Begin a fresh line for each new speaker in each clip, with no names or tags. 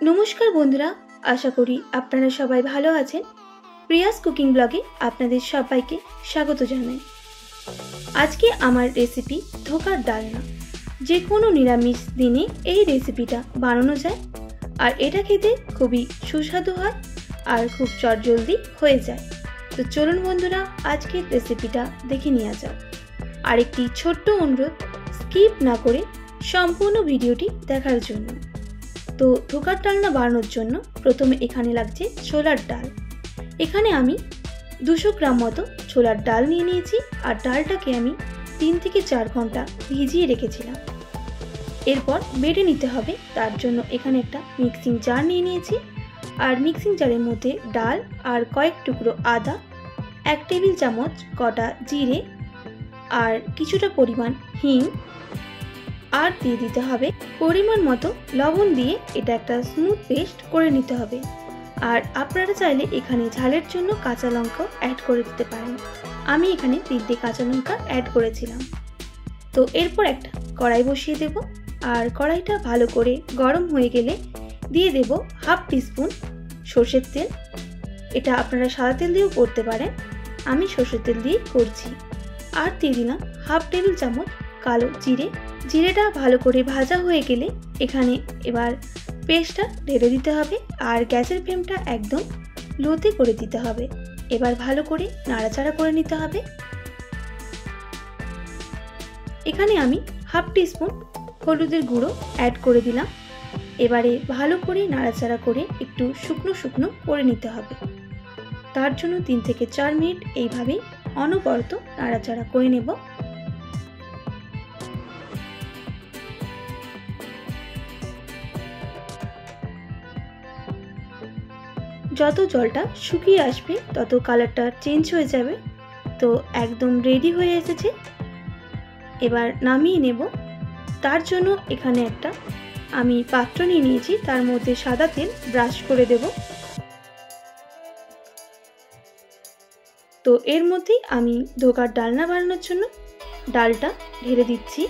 नमस्कार बंधुरा, आशा करी आपनारा सबाई भालो आछेन। प्रियास कुकिंग ब्लगे आपनादेर सबाइके स्वागत जानाई। आजके आमार रेसिपि धोकार डालना। जे कोनो निरामिष दिने एई रेसिपिटा बानानो जाय और एटा खेते खूबई सुस्वादु हय और खूब चटजल्दी हये जाय। तो चलुन बंधुरा आजके रेसिपिटा देखे नेওয়া যাক। और एकटी छोट्ट अनुरोध, स्किप ना करे सम्पूर्ण भिडियोटी देखार जोन्नो। तो धोकार डालना बानानोर जोन्नो प्रथमे एखाने लागছে छोलार डाल। एखाने आमी 200 ग्राम मतो छोलार डाल निये निয়েছি और डालटाके आमी 3 থেকে 4 घंटा भिजिए रेखेছিলাম। एरपर बेटे निते हबे। तार जोन्नो एखाने एकटा मिक्सिंग जार निये निয়েছি और मिक्सिंग जारेर मধ্যে डाल और कयेक टुकरो आदा, 1 टेबिल चामच कटा जिरे और किछुटा परिमाण हिंग और दिए दीते हबे परिमाण मतो लवण दिए एटा एकटा स्मूथ पेस्ट करे निते हबे। और आपनारा चाइले एखाने झालेर जोन्नो काँचा लंका ऐड करे दिते पारेन। आमी एखाने 3टे काँचा लंका ऐड करेछिलाम। तो एरपर एकटा कड़ाई बसिए देब और कड़ाईटा भालो करे गरम हये गेले दिए देब हाफ टीस्पुन सर्षेर तेल। एटा आपनारा सादा तेल दिएও करते पारेन, आमी सर्षेर तेल दिए करछि। और दिए दिलाम हाफ टेबिल चामच कालो जिरे। जिरेटा भालो करे भाजा हये गेले एखाने एबार पेस्टटा ढेले दिते हबे और ग्यासेर फ्लेमटा एकदम लोते करे दिते हबे। एबार भालो करे नाड़ाचाड़ा करे निते हबे। एखाने आमी हाफ टीस्पुन हलुदेर गुड़ो ऐड करे दिलाम। एबारे भालो करे नाड़ाचाड़ा करे एकटु शुकनो शुकनो करे निते हबे। तार जोन्नो 3 থেকে 4 मिनिट एइभाবে अनबरत नाड़ाचाड़ा करे नेब। যত জলটা শুকিয়ে আসবে তত কালারটা চেঞ্জ হয়ে যাবে। তো একদম রেডি হয়ে এসেছে। এবার নামিয়ে নেব। তার জন্য এখানে একটা আমি পাত্র নিয়ে নিয়েছি, তার মধ্যে সাদা তেল ব্রাশ করে দেব। তো এর মধ্যেই আমি ধোকার ডালনা বানানোর জন্য ডালটা ঢেলে দিচ্ছি।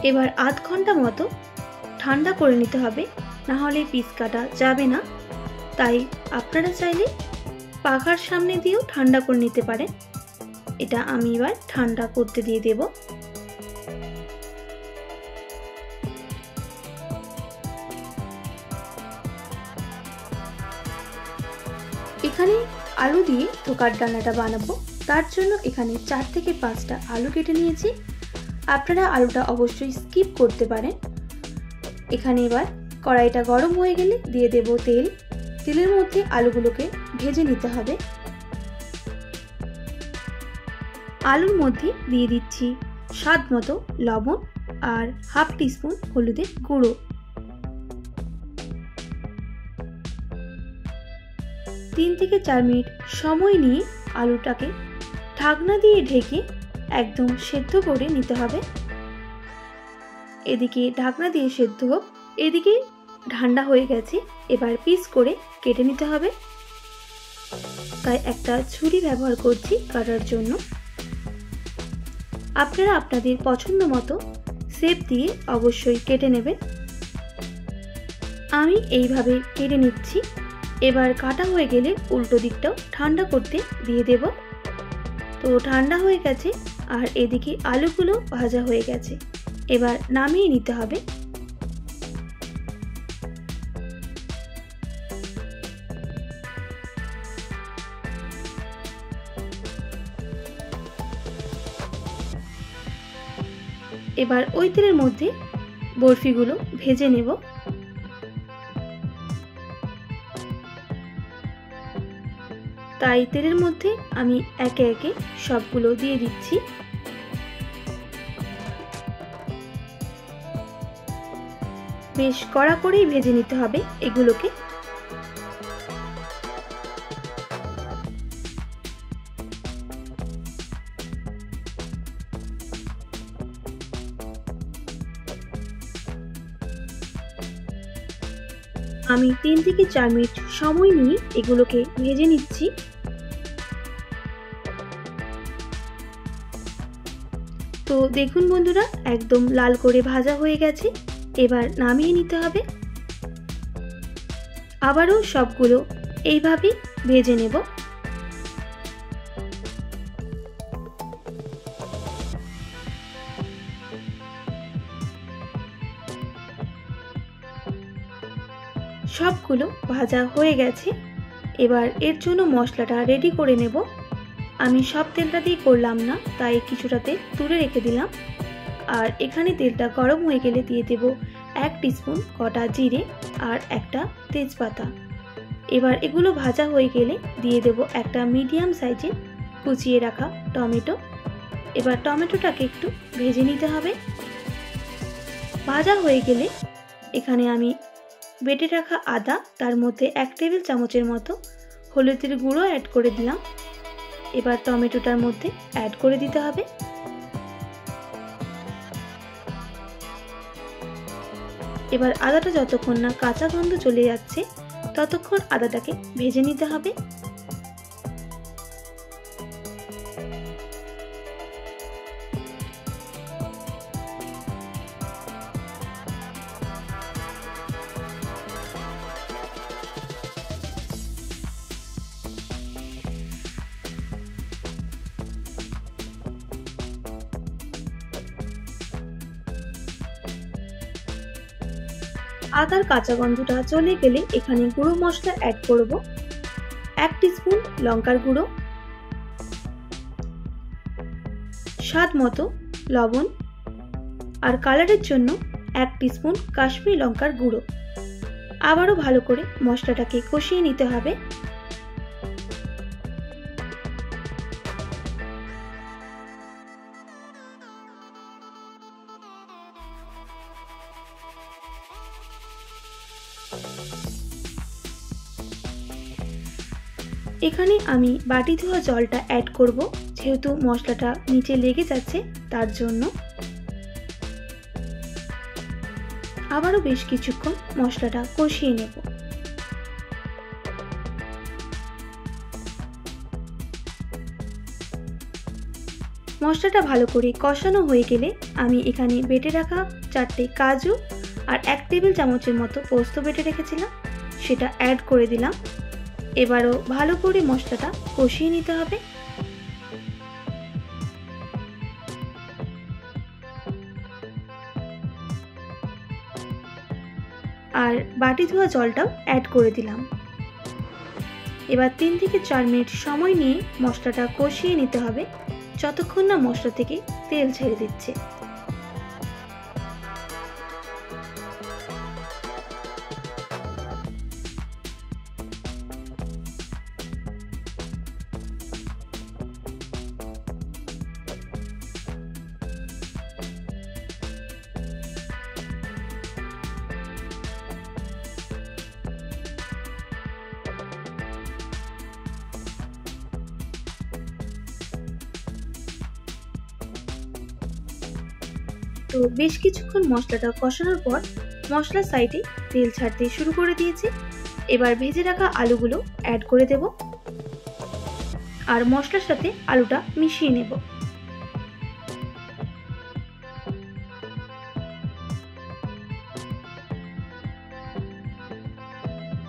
এবার আধ ঘন্টা মতো ঠান্ডা করে নিতে হবে, না হলে পিস কাটা যাবে না। তাই আপনারা চাইলে পাখার সামনে দিয়েও ঠান্ডা করে নিতে পারেন। এটা আমি এবার ঠান্ডা করতে দিয়ে দেব। এখানে আলু দিয়ে ধোকার ডালনাটা বানাবো। তার জন্য এখানে 4 থেকে 5টা আলু কেটে নিয়েছি। আপনারা আলুটা অবশ্যই স্কিপ করতে পারেন। এখানে এবার কড়াইটা গরম হয়ে গেলে দিয়ে দেব তেল। তেলের মধ্যে আলুগুলোকে ভেজে নিতে হবে। আলুর মধ্যে দিয়ে দিচ্ছি স্বাদ মতো লবণ আর হাফ টিস্পুন হলুদের গুঁড়ো। 3 থেকে 4 মিনিট সময় নিয়ে আলুটাকে ঢাকনা দিয়ে ঢেকে একদম সেদ্ধ করে নিতে হবে। এদিকে ঢাকনা দিয়ে সেদ্ধ হোক, এদিকে ঠান্ডা হয়ে গেছে। এবার পিস করে কেটে নিতে হবে। তাই একটা ছুরি ব্যবহার করছি কাটার জন্য। আপনারা আপনাদের পছন্দ মতো শেপ দিয়ে অবশ্যই কেটে নেবেন। আমি এইভাবে কেটে নিচ্ছি। এবার কাটা হয়ে গেলে উল্টো দিকটাও ঠান্ডা করতে দিয়ে দেব। তো ঠান্ডা হয়ে গেছে আর এদিকে আলুগুলো ভাজা হয়ে গেছে। এবার নামিয়ে নিতে হবে। এবার ওই তেলের মধ্যে বরফিগুলো ভেজে নেব। তাই তেলের মধ্যে আমি একে একে সবগুলো দিয়ে দিচ্ছি। বেশ কড়া করেই ভেজে নিতে হবে এগুলোকে। আমি 3 থেকে 4 মিনিট সময় নিয়ে এগুলোকে ভেজে নিচ্ছি। তো দেখুন বন্ধুরা, একদম লাল করে ভাজা হয়ে গেছে। এবার নামিয়ে নিতে হবে। আবারও সবগুলো এইভাবেই ভেজে নেব। সবগুলো ভাজা হয়ে গেছে। এবার এর জন্য মশলাটা রেডি করে নেব। আমি সব তেলটা দিয়ে করলাম না, তাই কিছুটা তেল তুলে রেখে দিলাম। আর এখানে তেলটা গরম হয়ে গেলে দিয়ে দেব 1 টিস্পুন গোটা জিরে আর একটা তেজপাতা। এবার এগুলো ভাজা হয়ে গেলে দিয়ে দেব একটা মিডিয়াম সাইজের কুচিয়ে রাখা টমেটো। এবার টমেটোটাকে একটু ভেজে নিতে হবে। ভাজা হয়ে গেলে এখানে আমি বেটে রাখা আদা, তার মধ্যে 1 টেবিল চামচের মতো হলুদের গুঁড়ো অ্যাড করে দিলাম। এবার টমেটোটার মধ্যে অ্যাড করে দিতে হবে। এবার আদাটা যতক্ষণ না কাঁচা গন্ধ চলে যাচ্ছে ততক্ষণ আদাটাকে ভেজে নিতে হবে। আদার কাঁচা গন্ধটা চলে গেলে এখানে গুঁড়ো মশলা অ্যাড করব। 1 টিস্পুন লঙ্কার গুঁড়ো, স্বাদ মতো লবণ, আর কালারের জন্য 1 টিস্পুন কাশ্মীরি লঙ্কার গুঁড়ো। আবারও ভালো করে মশলাটাকে কষিয়ে নিতে হবে। এখানে আমি বাটি ধোয়া জলটা অ্যাড করব, যেহেতু মশলাটা নিচে লেগে যাচ্ছে তার জন্য। আবারও বেশ কিছুক্ষণ মশলাটা কষিয়ে নেব। মশলাটা ভালো করে কষানো হয়ে গেলে আমি এখানে বেটে রাখা 4টে কাজু আর 1 টেবিল চামচের মতো পোস্ত বেটে রেখেছিলাম, সেটা অ্যাড করে দিলাম। এবারও ভালো করে মশলাটা কষিয়ে নিতে হবে। আর বাটি ধোয়া জলটাও অ্যাড করে দিলাম। এবার 3 থেকে 4 মিনিট সময় নিয়ে মশলাটা কষিয়ে নিতে হবে, যতক্ষণ না মশলা থেকে তেল ছেড়ে দিচ্ছে। তো বেশ কিছুক্ষণ মশলাটা কষানোর পর মশলার সাইডে তেল ছাড়তে শুরু করে দিয়েছে। এবার ভেজে রাখা আলুগুলো অ্যাড করে দেব আর মশলার সাথে আলুটা মিশিয়ে নেব।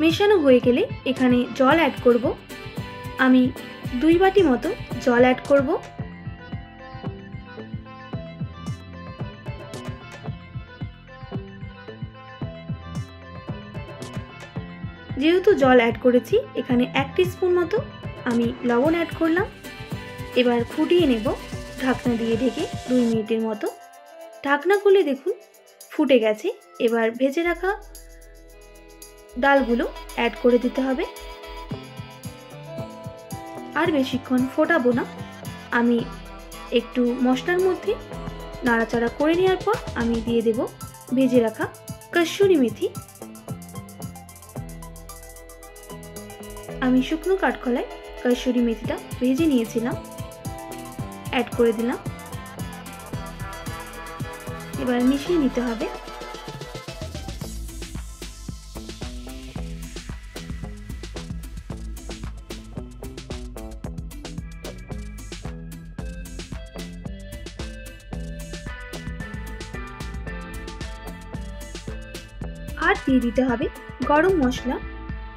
মেশানো হয়ে গেলে এখানে জল অ্যাড করব। আমি 2 বাটি মতো জল অ্যাড করব। যেহেতু জল অ্যাড করেছি এখানে 1 টিস্পুন মতো আমি লবণ অ্যাড করলাম। এবার ফুটিয়ে নেব ঢাকনা দিয়ে ঢেকে 2 মিনিটের মতো। ঢাকনা খুলে দেখুন ফুটে গেছে। এবার ভেজে রাখা ডালগুলো অ্যাড করে দিতে হবে। আর বেশিক্ষণ ফোটাবো না, আমি একটু মশলার মধ্যে নাড়াচাড়া করে নেওয়ার পর আমি দিয়ে দেব ভেজে রাখা কসুরি মেথি। আমি শুকনো কাঠকলায় কসুরি মেথিটা ভেজে নিয়েছিলাম, অ্যাড করে দিলাম। এবার মিশিয়ে নিতে হবে। আর দিয়ে দিতে হবে গরম মশলা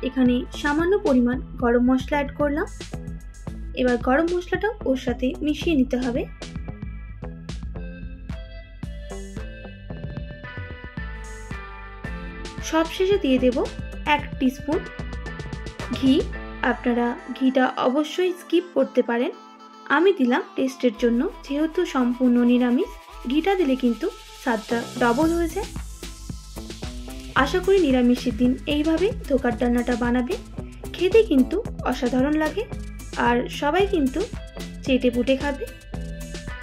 এখানে সামান্য পরিমাণ গরম মশলা অ্যাড করলাম। এবার গরম মশলাটাও ওর সাথে মিশিয়ে নিতে হবে। সবশেষে দিয়ে দেব 1 টিস্পুন ঘি। আপনারা ঘিটা অবশ্যই স্কিপ করতে পারেন, আমি দিলাম টেস্টের জন্য, যেহেতু সম্পূর্ণ নিরামিষ ঘিটা দিলে কিন্তু স্বাদটা ডবল হয়ে যায়। আশা করি নিরামিষের দিন এইভাবে ধোকার ডালনাটা বানাবে, খেতে কিন্তু অসাধারণ লাগে আর সবাই কিন্তু চেটে পুটে খাবে।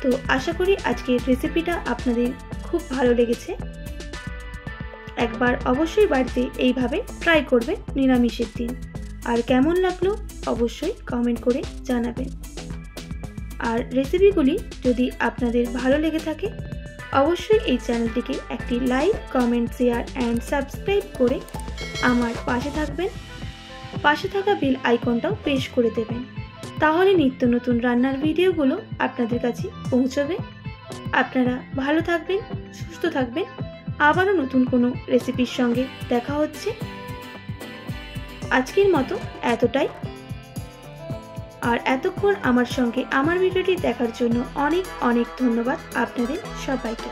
তো আশা করি আজকের রেসিপিটা আপনাদের খুব ভালো লেগেছে। একবার অবশ্যই বাড়িতে এইভাবে ট্রাই করবেন নিরামিষের দিন, আর কেমন লাগলো অবশ্যই কমেন্ট করে জানাবেন। আর রেসিপিগুলি যদি আপনাদের ভালো লেগে থাকে অবশ্যই এই চ্যানেলটিকে একটি like, comment, share and subscribe করে আমার পাশে থাকবেন। পাশে থাকা বেল আইকনটাও প্রেস করে দেবেন, তাহলে নিত্য নতুন রান্নার ভিডিওগুলো আপনাদের কাছে পৌঁছবে। আপনারা ভালো থাকবেন, সুস্থ থাকবেন। আবারও নতুন কোনো রেসিপির সঙ্গে দেখা হচ্ছে। আজকের মতো এতটাই। আর এতক্ষণ আমার সঙ্গে আমার ভিডিওটি দেখার জন্য অনেক অনেক ধন্যবাদ আপনাদের সবাইকে।